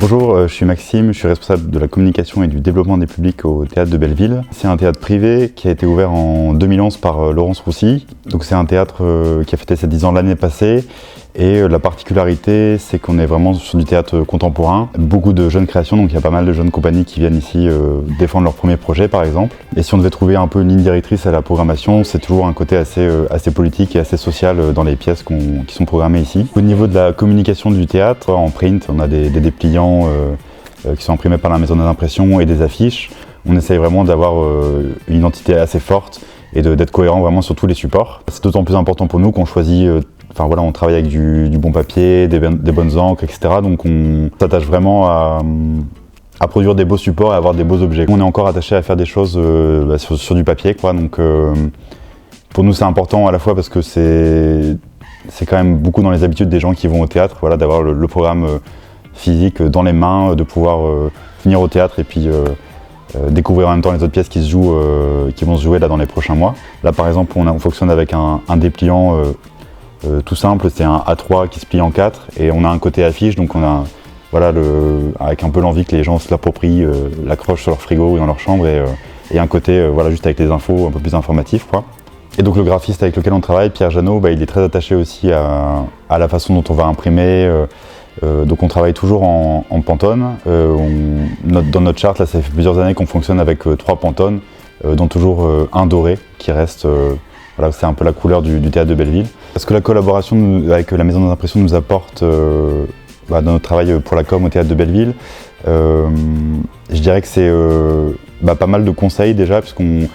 Bonjour, je suis Maxime, je suis responsable de la communication et du développement des publics au Théâtre de Belleville. C'est un théâtre privé qui a été ouvert en 2011 par Laurence Roussy. Donc c'est un théâtre qui a fêté ses 10 ans l'année passée. Et la particularité, c'est qu'on est vraiment sur du théâtre contemporain. Beaucoup de jeunes créations, donc il y a pas mal de jeunes compagnies qui viennent ici défendre leur premier projet par exemple. Et si on devait trouver un peu une ligne directrice à la programmation, c'est toujours un côté assez politique et assez social dans les pièces qui sont programmées ici. Au niveau de la communication du théâtre, en print, on a des dépliants qui sont imprimés par la maison des impressions et des affiches. On essaye vraiment d'avoir une identité assez forte et d'être cohérent vraiment sur tous les supports. C'est d'autant plus important pour nous qu'on choisit on travaille avec du bon papier, des bonnes encres, etc. Donc on s'attache vraiment à produire des beaux supports et à avoir des beaux objets. On est encore attaché à faire des choses sur du papier, quoi. Donc pour nous c'est important à la fois parce que c'est quand même beaucoup dans les habitudes des gens qui vont au théâtre, voilà, d'avoir le programme physique dans les mains, de pouvoir venir au théâtre et puis découvrir en même temps les autres pièces qui vont se jouer là dans les prochains mois. Là par exemple on fonctionne avec un dépliant tout simple, c'est un A3 qui se plie en 4 et on a un côté affiche, donc on a avec un peu l'envie que les gens se l'approprient, l'accrochent sur leur frigo ou dans leur chambre et un côté juste avec les infos un peu plus informatif, quoi. Et donc le graphiste avec lequel on travaille, Pierre Jeannot, il est très attaché aussi à la façon dont on va imprimer. Donc on travaille toujours en Pantone. Dans notre charte, là, ça fait plusieurs années qu'on fonctionne avec 3 Pantones, dont toujours un doré qui reste. C'est un peu la couleur du théâtre de Belleville. Parce que la collaboration avec la Maison des Impressions nous apporte dans notre travail pour la com au théâtre de Belleville, je dirais que c'est pas mal de conseils déjà, puisqu'on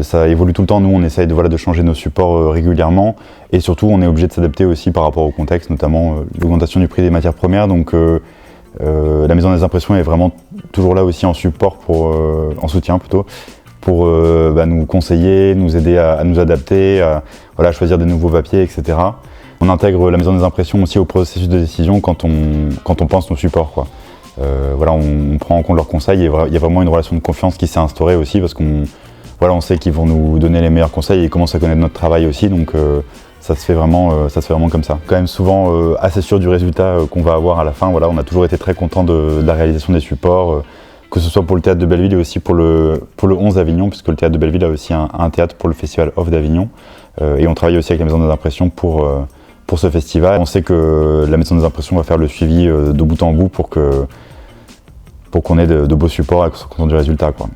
ça évolue tout le temps. Nous, on essaye de changer nos supports régulièrement, et surtout, on est obligé de s'adapter aussi par rapport au contexte, notamment l'augmentation du prix des matières premières. Donc, la Maison des Impressions est vraiment toujours là aussi en support, en soutien plutôt, pour nous conseiller, nous aider à nous adapter, à choisir des nouveaux papiers, etc. On intègre la Maison des Impressions aussi au processus de décision quand on pense nos supports, quoi. On prend en compte leurs conseils et il y a vraiment une relation de confiance qui s'est instaurée aussi parce qu'on sait qu'ils vont nous donner les meilleurs conseils et ils commencent à connaître notre travail aussi, donc ça se fait vraiment comme ça. Quand même souvent assez sûr du résultat qu'on va avoir à la fin. On a toujours été très content de la réalisation des supports, que ce soit pour le théâtre de Belleville et aussi pour le 11 d'Avignon, puisque le théâtre de Belleville a aussi un théâtre pour le festival Off d'Avignon, et on travaille aussi avec la Maison des Impressions pour ce festival. On sait que la Maison des Impressions va faire le suivi de bout en bout pour qu'on ait de beaux supports et qu'on soit content du résultat, quoi.